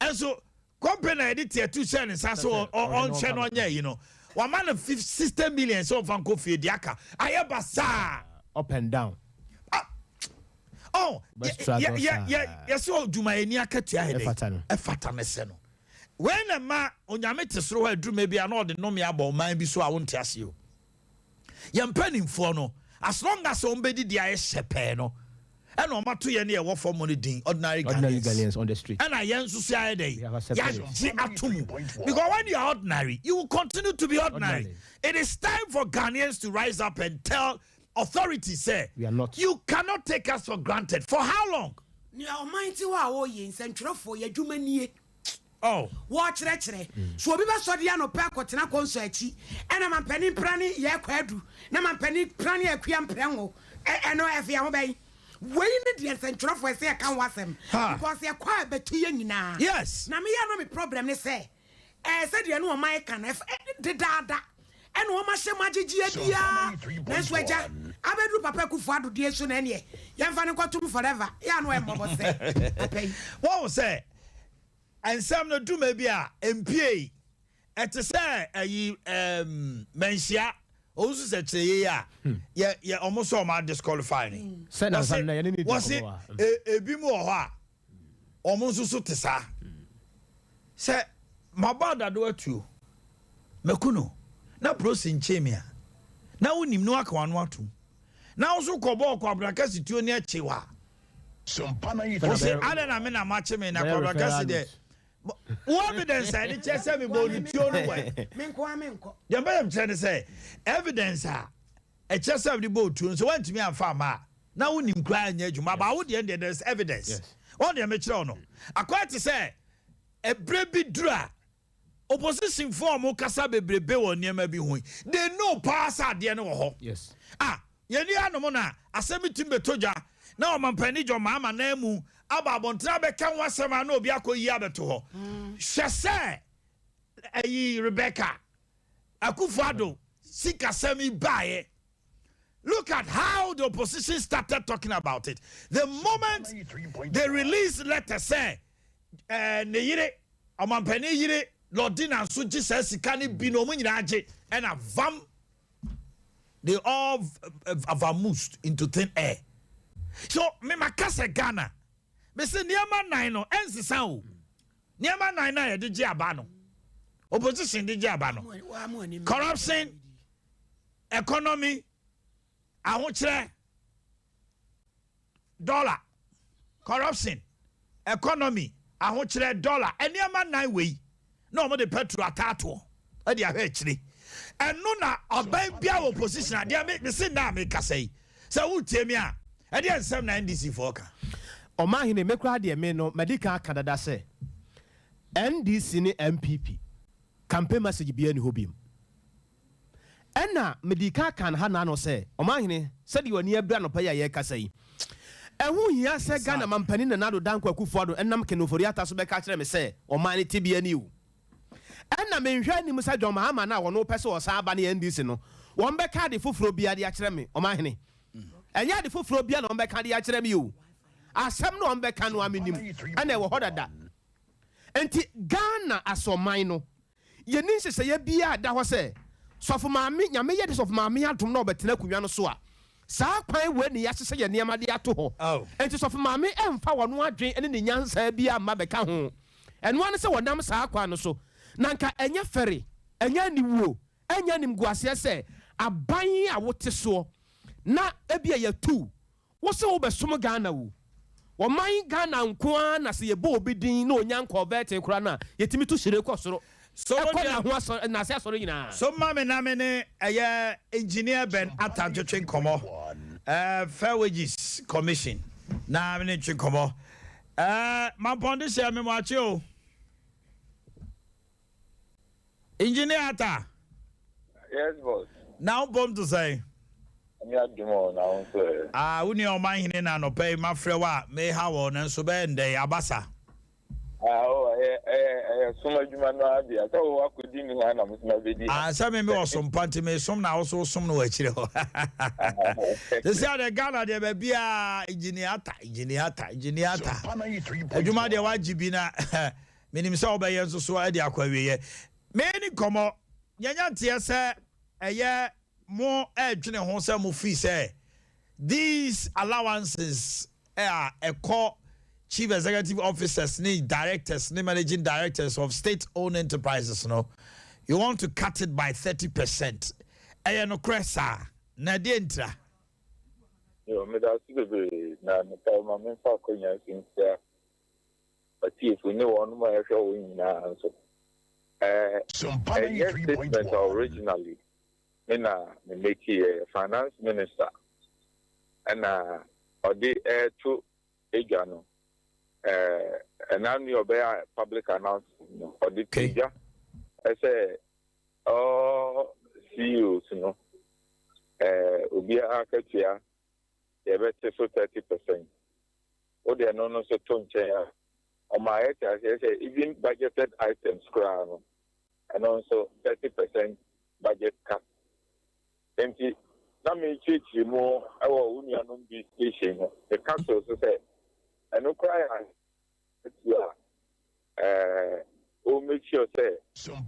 and so company dey tier 2 share nsa so on share no nya you know wa man 60 million so fan ko fie diaka ayebasa up and down. Oh, yes, so do my any akatia head. A fatanese no. When a man on your meter throw a drew maybe an order no me about mine be so I won't ask you. Yam penning for no, as long as somebody the ice no. And no matter any what for money ding ordinary Ghanaians on the street. And I am so say because when you are ordinary, you will continue to be ordinary. It is time for Ghanaians to rise up and tell authorities, say, we are not. You cannot take us for granted. For how long? Oh, watch that. So we must study no pack or tina concert, and I'm a penny prani ya quadu, Naman penny prani a quiam prango, and no if you obey. When the central for say I can't watch them because they are quite between now. Yes, now me have no problem. They say, I said, you know, my can if the dada and one must say, magic, that's why I bet you papa could father dear soon any. Young Fanny got to me forever. Yeah, no, I'm what was say? And some no do maybe a MPA at the say mensia also said yeah almost all my disqualifying. Was it a bimo almost so tesa say my bad do it you mekuno na prosin chemia na unim no aka wanwa to na also kobo ko abraka situo ne achewa Sompa na na me na mache me na abraka si de what evidence I did just say me bo ni tuo no way menko dem ba dem tell say evidence a just say the bo tuo so want me amfa ma na unim kra anya adwuma ba wo de there's evidence what dem kire no akwa to say e brebi dura opposition form kasa bebrebe won niam bi hu they know pass ade ne wo ho yes yeni anom na asemi timbetoja na omampani jo mama na emu aba abontra be kan wasema na obi akoyi abeto ho hwese ayi Rebecca Akufo-Addo sikasemi bae. Look at how the opposition started talking about it. The moment they released letter say ne yire omampani yire Lordina Suji says sikani bino mu nyina age and a vam they all vamoosed into thin air. So me makase Ghana me say niama nine no ensisa o niama nine na de gi aba no opposition de gi aba no corruption economy ahokyere dollar corruption economy ahokyere dollar eniama nine we no mo de petrol atato e de ahwe kyire eno na oban bia opposition ade me say na me kasai say wo tiemi a e de nsem na NDC for ka Omanhene mekra de me no medical kadada say NDC ni MPP campaign message bia ni hobim ena medical kan ha na no say Omanhene said you ani abra no pa ya kasai ehu hia say Ghana mampani na nado danko Akufo-Addo enam kenofori ata so be ka kire me say Omanhene tibia ni o ena menhwa ni musa John Mahama na wono pese o sa aba na NDC no won be ka de foforo bia de akire me Omanhene enya de foforo bia na won be ka de akire me o asem no won be ka no aminim ena e wo hodada enti Ghana asoman no ye ni sese ye bia da ho se sofo maame nyame ye de sofo maame atom na obetena kunwa no so a saa kwan we ni ya sese ye niam de ato ho enti sofo maame emfa wono adwen ene ne nyansa bia ma be ka ho eno an se wonam saa kwan no so nanka enye fere enye niwuo enye nimguase se aban a wote so na ebia ya tu wo se wo besom Ghana wo wo man Ghana nko na se ye bo obidin na onya convert kura na yetimi to hire kosoro so na se asoro nyina so mame na me ne engineer Ben Atantwetwe komo fair wages commission na me ne twe komo man ponde se me mo ache o engineer Ata. Yes, boss. Now bomb to say. I'm not doing now, sir. Uni Omanhene na no pay my frewa may have on and so bend day abasa. So much man Adea. So what could you know? I'm some me or some panty me some now also some no actually. They say the Ghana de be a engineer. You might have Jibina. Meaning so by so Adea Akye. Many come Yanyantia say a year more edge in a wholesome fee say these allowances are a core chief executive officers, directors, managing directors of state-owned enterprises. No, you want to cut it by 30%. No cressa, na dientra. Yo, me that's the bebree na meta ma me fa konya sinsia but if we know one more show in so Sompa statement originally in me make a finance minister and or the to ejano and now you obey public announcement or the teacher I say CEOs no Adea Akye Abia you better so 30%. What they are no so tonche on my head I say even budgeted items crown and also 30% budget cut. And now me teach you more our union be station the council say and no cry make sure say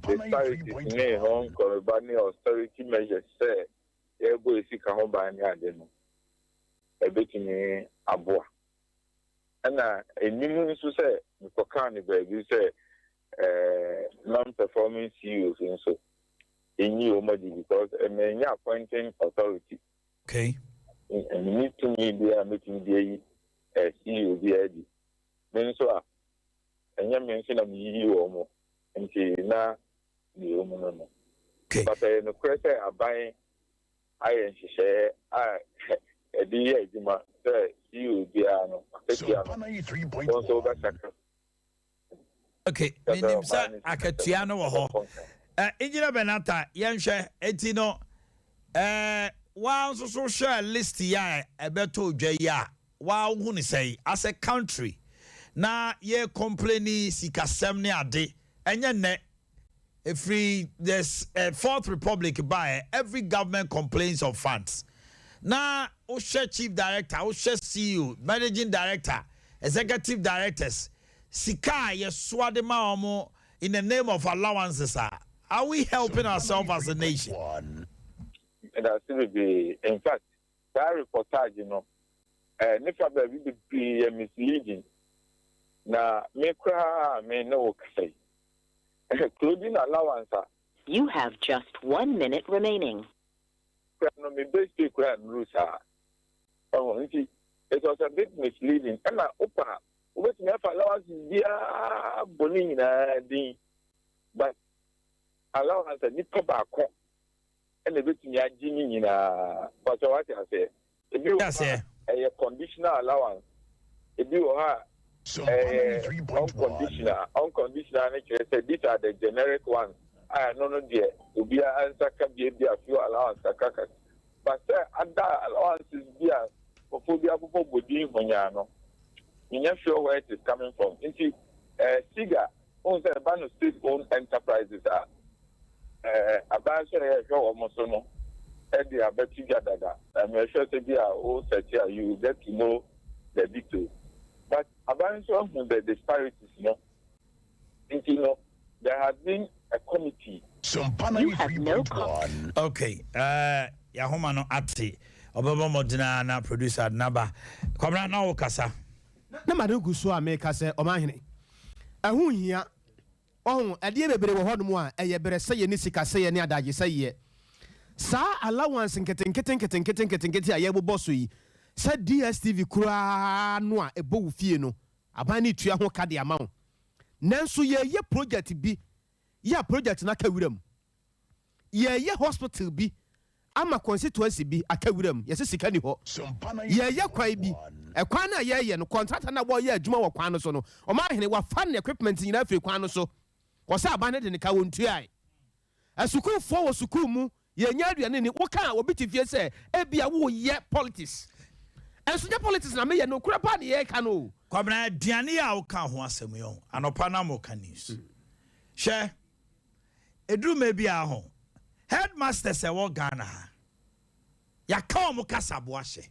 disparities in home Korobani austerity measures say able to see home by any other a bit in Aboa and a new to say for carnival you say non-performing CEOs and so in you because a man appointing authority. Okay. And you need to media making the CEO the ID. Then so and you mention a you or more and now the woman. Okay. But the question are buying iron share a dear CEO piano. Also that's okay, meaning sir Akatiano ho. Engineer Benata, Yansha, Etino, while so share list ya, a better Jaya, while who say, as a country, na ye complaining Sikasemni ade, and your net, there's a Fourth Republic by every government complains of funds. Na Osha Chief Director, Osha CEO, Managing Director, Executive Directors, Sika, yes, swadema omo in the name of allowances. Are we helping ourselves as a nation? That will be, in fact, that reportage, you know, never be misleading. Now, me cry, me no say, including allowance. You have just 1 minute remaining. No, me basically rules are. Oh, it was a bit misleading. And I open. What me have allowance dia boni na din but allowance ni to ba ko and bit me agini ni na but what I say if you a conditional allowance if you are unconditional nature say these are the generic ones no dear to be answer can be a few allowance kaka but other allowances dia for body no. You're not sure where it is coming from. Into SIGA owns a bunch of state-owned enterprises. A bunch of almost no. They are better together. I'm sure you get to know the details. But a bunch of the disparities, there has been a committee. You have no okay. Yahoma no ati. Obama modina na producer naba. Komra na okasa. Na madugu so ameka se Omanhene ahu hia ohun ade bebere wo hodum a eye bere se ye ni sika se ye ni adaje se ye sa allowance nketen aye bo so yi se DSTV kura no a ebo fie no abani tua ho kade ama wo nanso ye project bi ya project na kawuram ye hospital bi ama constituency bi akawuram ye se sika ni ho ye kwai bi ekwan na ye no contractor na boy ye adwuma wo kwan no so no Omanhene wa fan equipment nyina afiri kwan no so wo se abane de ne ka wontuai asukun fo wo sukun mu ye nya aduane ni wo kan obi tifie se ebia wo ye politics enso ye politics na me ye no kura pa de ye ka no kwabna aduane a wo kan ho asem yo anopa na mo kan news she edru me bia ho headmaster se wo Ghana ya ka mo kasabo ahye.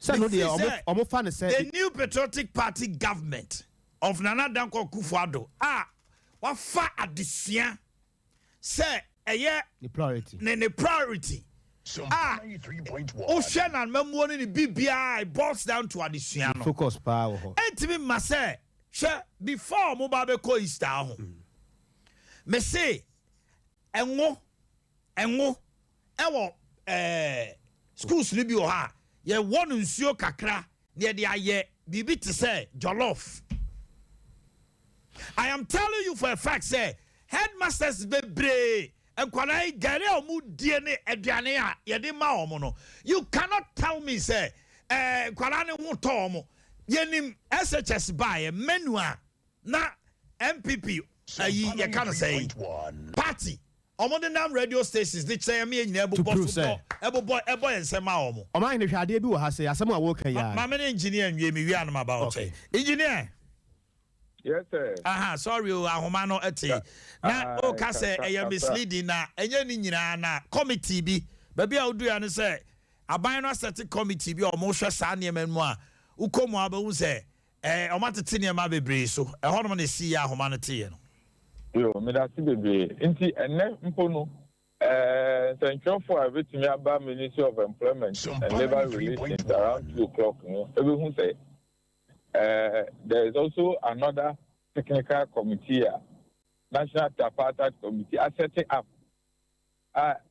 The new patriotic party government of Nana Danko Kufuado wafa adisia say eye ne priority Ocean and Memory ni BBI boils down to adisia no focus power ho entimi ma say before mo ba be ko Easter ho me say enwo ewo schools ni bi o ha ye won nsuo kakra ne de aye bibi te say jollof. I am telling you for a fact say headmasters bebre enkwalai gare omu die ne aduane a ye de ma omo no. You cannot tell me say kwala ne ho to omo yenim SHS buy menu a na MPP ye can say party omo de nam radio stations they say me nyina ebo boss ebo ensema omo Omanhene hwade bi wo ha say asem a wo kan ya ma me engineer nwie me wi anam about engineer. Yes, sir. Sorry, ahoma no ete. Na o ka say misleading na enye ni nyina na committee bi. Baby a odu ya ne say aban no set committee bi o mo hwe sa ne mu a ukomu abahu say o matete ne ma bebre so. Hono na si ya ahoma no te no. Yo, me da si bebre. Nti enne mpo no Central for everything about Ministry of Employment and Labor Relations around 2 o'clock. Everyone say there is also another technical committee, National Tripartite Committee, setting up.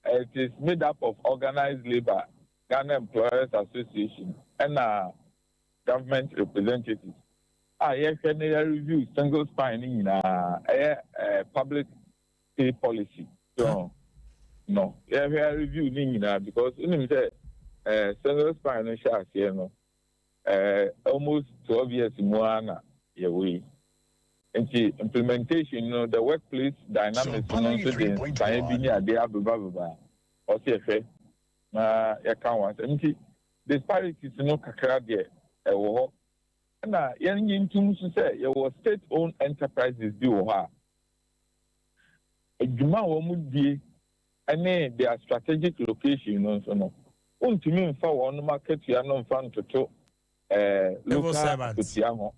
It is made up of organized labor, Ghana Employers Association, and government representatives. Yes, can review single spine in public pay policy. So, no, yeah, review because single spine no. Almost 12 years more way. And implementation, the workplace dynamics, Adea Akye Abia, disparities no kakra there. And young to say your state-owned enterprises do a Juma would be their strategic location. No, to me, for one market, you are not fun to local Aketiaho.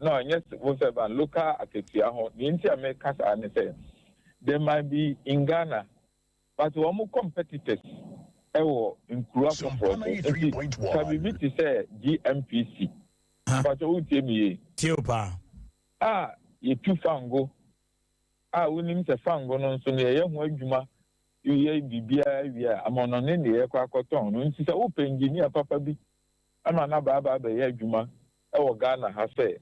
No, yes, local Aketiaho. The Inter-Americans are say they might be in Ghana, but we're more competitors. In Kruapo for to say GMPC. But who tell me? Tiopa. You two fango. We need a fango non so near young Juma. You ye Bibia, among an India, Quacoton. When she's open engineer, Papa B. I'm an Ababa, the Yajuma, our Ghana has said,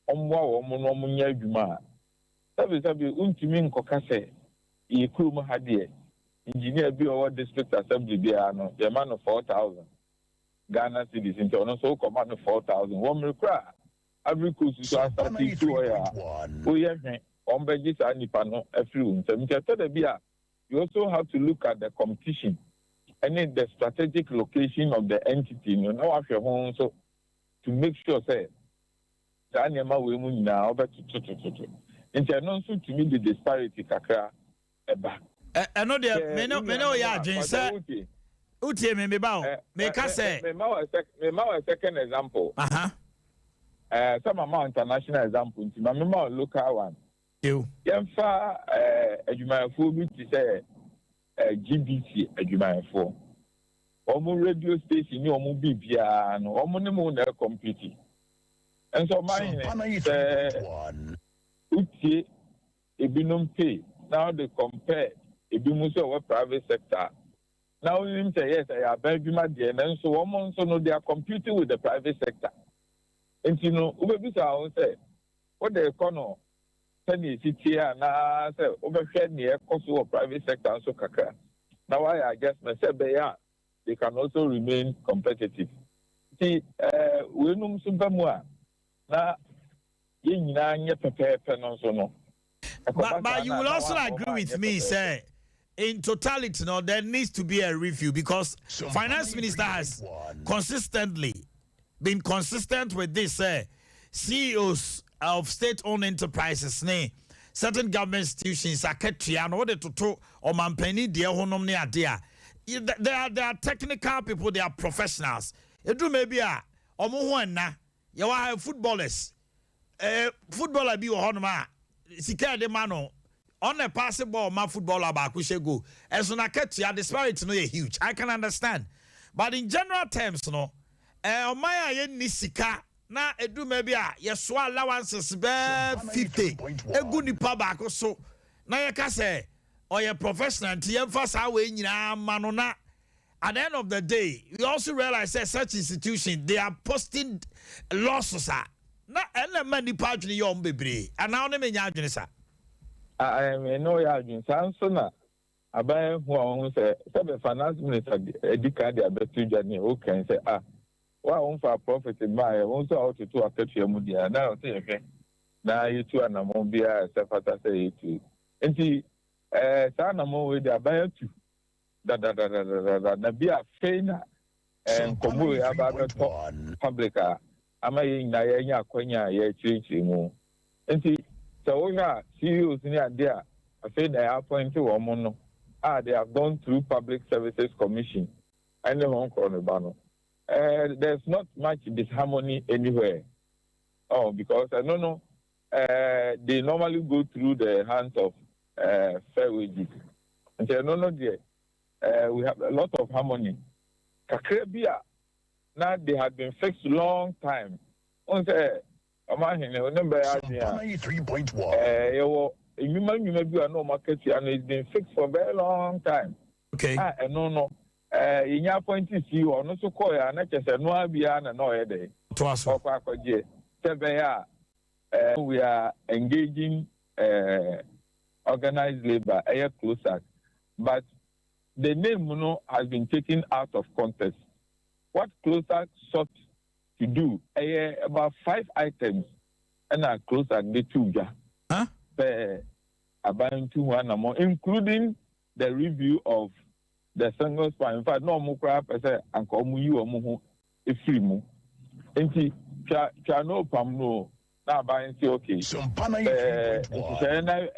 Omwa, Monomunya Juma. Sabi, Untimin Cocase, ye Kuma Hadia, engineer be our district assembly, Biano, the man of 4,000 Ghana citizens, and also command of 4,000. One require every course is a starting 2 years. We have Ombegis and Nipano, a few. You also have to look at the competition and the strategic location of the entity, you know, of your home, so to make sure, say, Daniel women now, but to also to me the disparity, Kakra, I know there, Meno, ya, James. Utie me bao. Me ka say. Me ma a second example. Some amount international example. Me ma local one. You. Yemfa adwumayefo bi ti say GBC adwumayefo. Omo radio station ni omo bibia no. Omo ne mo na compete. And so mine utie ebinom pay. Now they compare ebimu say we private sector. Now you say yes, I have very much and so one so no they are competing with the private sector. And you know, we say what the economy send you here na say overshare near cost of private sector and so kakra. Now I guess myself they can also remain competitive. See, we know some more na yin na nye pepe no so no. But you will also agree with me, sir. In totality, no, there needs to be a review because finance minister has consistently been consistent with this. CEOs of state-owned enterprises, certain government institutions, they are technical people, they are professionals. You do maybe you are footballers. Footballer be sika de mano. On a passing ball, my footballer back, we should go. As on a cut, your disparity no huge. I can understand. But in general terms, no, my nisika, na edu maybe yes, allowances be 50. A good nipa back or so. Now you can say, or your professional, TM first away in manona. at the end of the day, we also realize that such institutions, they are posting losses. Na ene mani pagini yom bebre. And now me nyadwene sa. I know ya adwene san so na aban ho on say the finance minister edika dia betu dwane o kan say wa on for profit buy won so out to akatua mu dia na o say hwe na yitu anamo bia se fata say yitu enti sa anamo we dia aban atu da na bia feina komo ya ba beto public ama na ya nya akwanya ya chichi mu enti so we are CEOs ni Adea afei na appoint wo mo no they have gone through Public Services Commission and the Hong Kong bano there's not much disharmony anywhere because I don't know they normally go through the hands of fair wages and I don't know there we have a lot of harmony kakrebia. Now they have been fixed long time. On say, Omanhene, remember Adea 3.1. You may be a no market and it's been fixed for a very long time. Okay. No. In your point is you or not so call ya na just no abia na no ede. Twaso. We are engaging organized labor, closer, but the name has been taken out of context. What Closer sought to do, about 5 items, and I Closer the 2 about 2 1 including the review of the single span. In fact, no more crap, I say, and come you or more if free mo. And see, no pamno, now buying say, okay, Sompa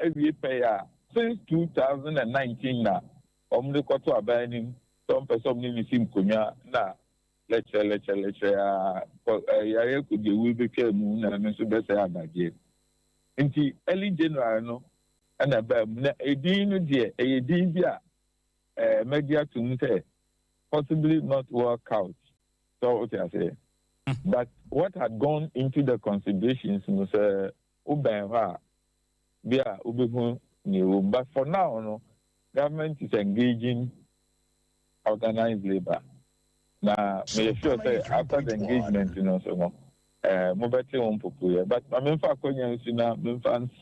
every payer since 2019 now, the quarter of buying some person in the kunya na. Lecture. I could do we became and so better again. Into early January, no, and a dean, dear, a dean, media to say, possibly not work out. So, what I say. But what had gone into the considerations was Ubenha, Bia Ubehu new. But for now, no, government is engaging organized labor. Now, may sure say after the engagement, so no, mobile won't popular. But I mean, for Konya,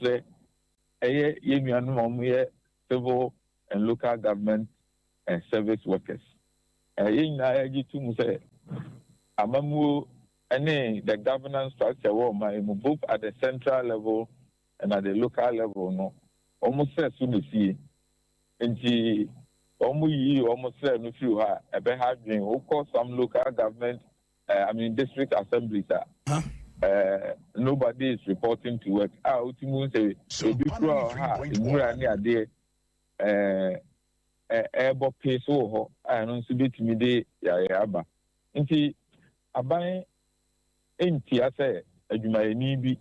say, civil and local government and service workers. In I say, Amamu, the governance structure, both at the central level and at the local level, no, almost as soon as see, and almost said if you have some local government, district assemblies. Nobody is reporting to work. Ultimately, say, able pay so and on submit me yaba. Inti abai enti ase adwuma ni bi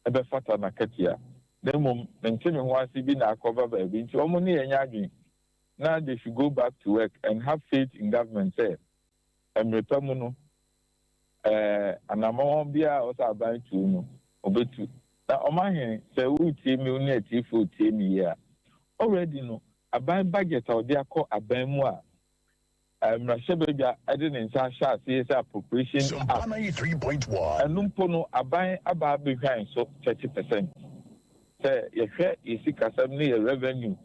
ebe fata na katia. Then mom ntimi ho ase bi na cover baby. Inti omo ni enya adwin. Now they should go back to work and have faith in government. Say, and return and I'm on beer also about to no obetu. Now Omanhene say we team me only a full team here. Already no a buying budget out there called a bemwa. Rashabaja added in Sasha says appropriation 3.1 and Numpono a buying about behind so 30%. Say you see assembly revenue.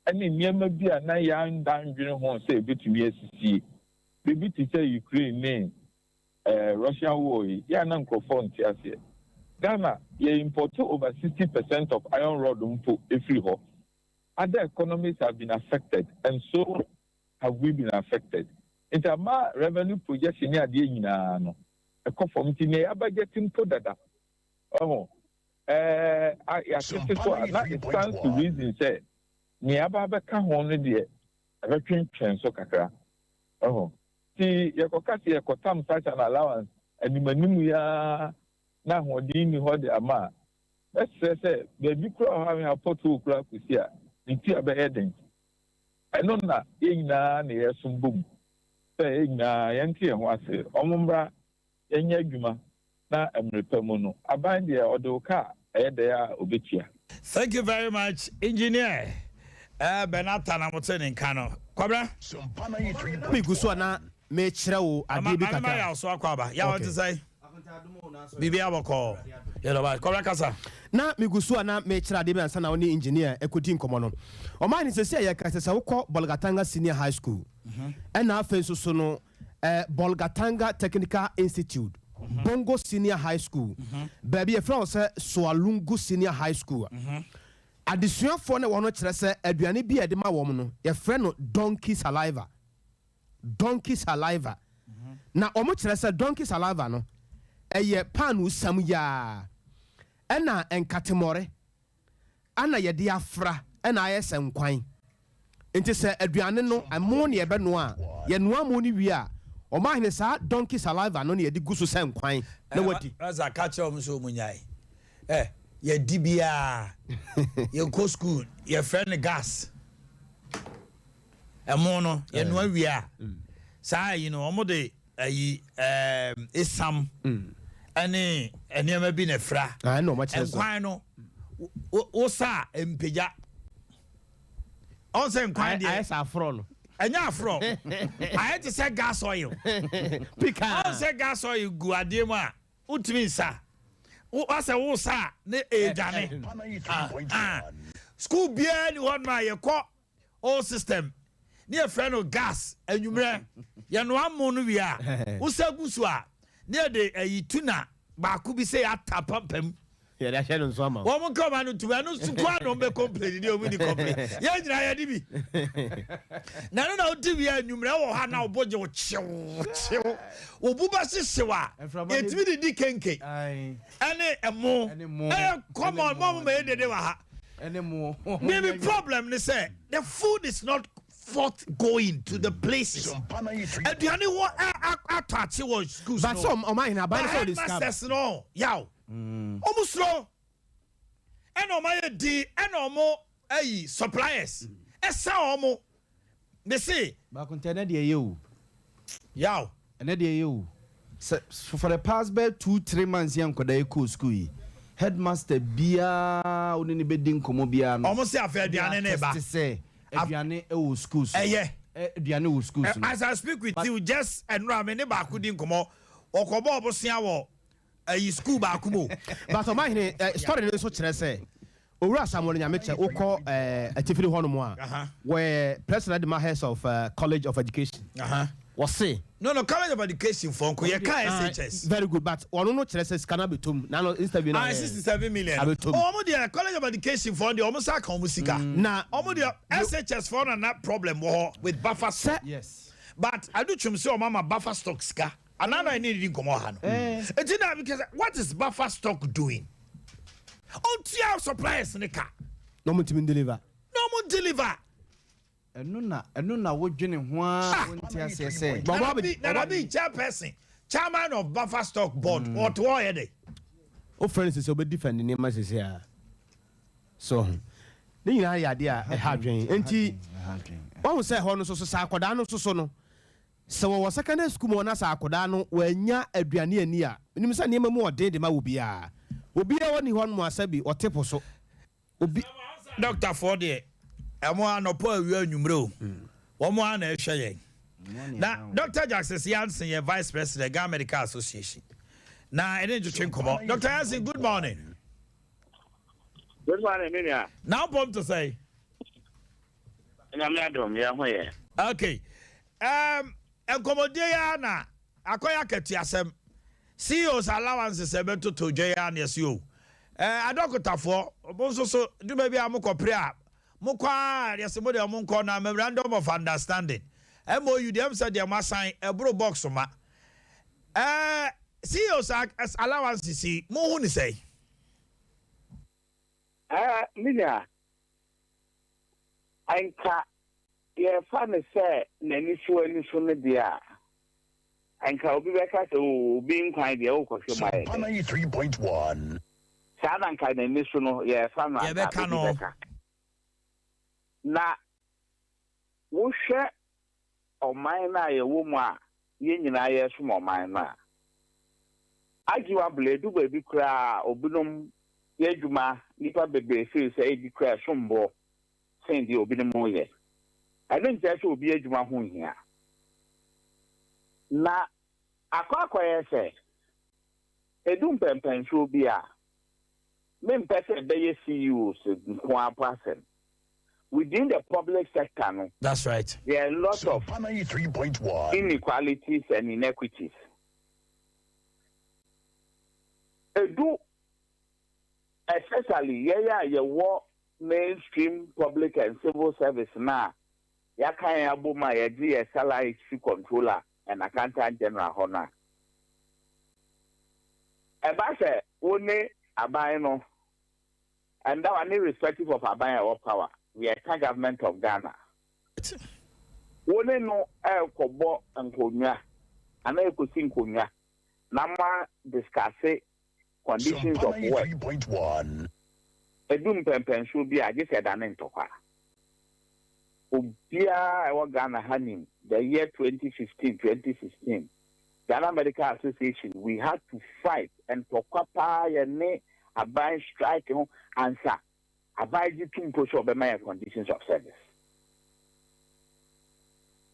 And in Yamabia, na young down home say between SC. Baby to say Ukraine name, Russian war, Yanan Crofon, Ghana, ye import over 60% of iron rod to every hole. Other economies have been affected, and so have we been affected. It's a revenue projection near the Inano. A conformity near budgeting to that. It stands to reason, say. Ni ababa ka hono de abetwentwen so kakra ti yakokasi yakotam such an allowance animanimu ya na hodin ni hode ama say baby kro ha me apoto kra kusia nti abeyeden eno na yina na yesumbum say yina yanti ho ase omumbra enya adwuma na emrepamu no aban de odoka eyede ya obetia. Thank you very much, engineer. Benata na mutene nkano Kwabra me guso na me kyerɛ wo ade bi kaka ya so akwaba ya want to say bibia boko ya lo ba Kwabra kasa na me guso na me kyerɛ ade bi ansa na woni engineer ekodi nkomo no Omanhene sɛ ya ka sɛ wokɔ Bolgatanga Senior High School ɛna afei so no Bolgatanga Technical Institute Bongo Senior High School baby e from say Soalungu Senior High School adesuafo ne wono kyerɛ sɛ aduane bi ede ma wo no ye frɛ no donkey saliva na omo kyerɛ sɛ donkey saliva no eye pan usam ya ɛna enkatemore ana ye de afra ɛna ayɛ sɛ nkwan enti sɛ aduane no amo ne ebe no a ye noa mo ni wi a Omanhene sa donkey saliva no ne ye de guso sɛ nkwan na wadi asa catch am so munyai ye dibia ye go school ye friend gas emo no ye no awia sa you know omo de ayi esam ene enema bi na fra no ma kyerɛ nkwan no wo sa empeja on se nkwan de ayesa afro no enya afro ayet say gas oil pika on se gas oil gu ade mu a utimi sa wasa wo sa ne ejane school bia ni hon ma ye ko all system ne e friend no gas anwumre ye no amo no wi a usagusu a ne de ayi tuna ba ku bi say atapampam ye da hye no so ama wo mo come anu tu anu su kwa no be complain ni o mi complain ye nyira ye di bi na no na o di wi anwumre wo ha na oboje wo chew obuba sisiwa etimi di kenke ene emo come on mom me dede wa ha enemo maybe problem they say the food is not forthgoing to the places aduane wo atache wo schools but some Omanhene aban so this masters no yaw omusro eno omaye di eno omo ayi suppliers esa omo they say ba kontena de ye o yaw ene de ye o for the past 2-3 months yan koda e ko school yi headmaster bia oni ni bedin komo bia no omo se afa aduane ne ba aduane e wo schools aduane wo schools as I speak with you just enra me ne ba ko din komo okobo obosia wo ayi school ba ko mo but Omanhene story no so kyerɛ sɛ Owura Samuel Nyameche wokɔ atifiri hɔ no mu a where president the heads of College of Education was say no College of Education for ko ye ka SHS very good but ono no kyerɛ sɛ scanner betum na no interview na 67 million omo the College of Education for the omo sa ka omo sika na omo the SHS for na problem with buffer stock yes but I do chum say omo ma buffer stock sika anana ni di nkomo ha no etina because what is buffer stock doing on tia suppliers ne ka no mo timi deliver enu na wodwene ho a wonti ase say na be chairperson chairman of buffer stock board what why dey o friends say obe defend ne ma say so ne nyina ya de a ha dwen enti won say ho no so sa akoda no so no se wo secondary school mo na sa akoda no wanya aduane ani a nim say ne ma mu ode de ma wo bia obia woni ho no asabi otepo so obi doctor for there amo anopo awi anwumre o wo mo ana ehwe yen na Dr. Jackson Yansen ye vice president Ghana Medical Association na ene jutwe komo Dr. Yansen good morning Minia now pom to say I'm not dom ya ho ye okay enkomode ya na akoya ketiasem CEO's allowances ebeto to dwe ya na CEO adokotafo bonso so du ba bia mokopre a mokwa yesi mo de monko na memorandum of understanding MOU dem said dem assign ebro box ma CEO's allowances mo hu ni say Minia anka ye fa ne say nani so ne dia anka obi beka so obi nkwan dia wo kwhwe mai 93.1 Sada nka nani so no ye fa na ye beka no na wo hwe oman na ye wo mu a ye nyina ye so mo oman na agiwa bledu ba bi kra obinom ye dwuma nipa bebe fi se e bi kra sombo sendi obinom ye didn't say so be a juma here. Na akwa say edum pempen so be a men person they CEOs one person within the public sector. No, that's right. There are lots of 3.1 inequalities and inequities. Edu especially your mainstream public and civil service now. Ya kan abuma ya salary controller and accountant general honor. Eba se one aban no, and that one irrespective of aban or power, we are the government of Ghana. One no kobo nkonya, ana ekosi nkonya, nama discuss conditions of work. 3.1 Edum pempen should be I just said an entokwa. Ubia I want Ghana Hanim the year 2015-2016. Ghana Medical Association, we had to fight and tokapa yene abai strike answer. Abai jitum push of my conditions of service.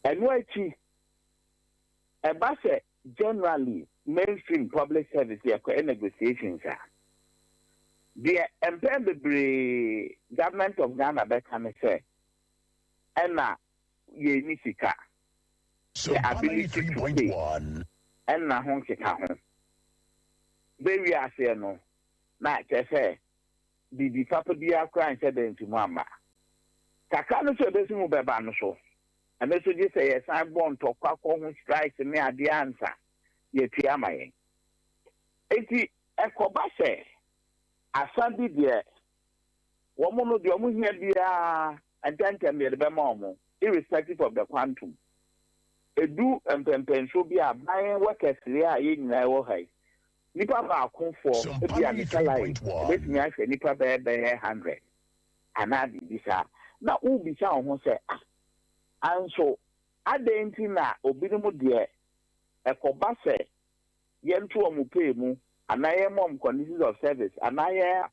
And why Ebase generally mainstream public service negotiations are. The employment government of Ghana can say, Enna ye nisika. The ability to pay. Enna honke kahon. Baby I say no. Na say the papa dia cry and said into mama. Kakano so desi mu beba no so. And this just say yes I born to kwakwo strikes me ade answer. Ye tuama yen. Enti ekoba say asadi de womono de omo hia bia adantam de be ma omo irrespective of the quantum. Edu empempen so bia ban workers re a ye nyina wo hai. Nipa ba akon for e bia ne salary. Bet me ahwe nipa be 100. Anadi bisa. Na u bisa ho say and so adenti na obinumu de ekoba say yentu omo pay mu anaye mom conditions of service anaye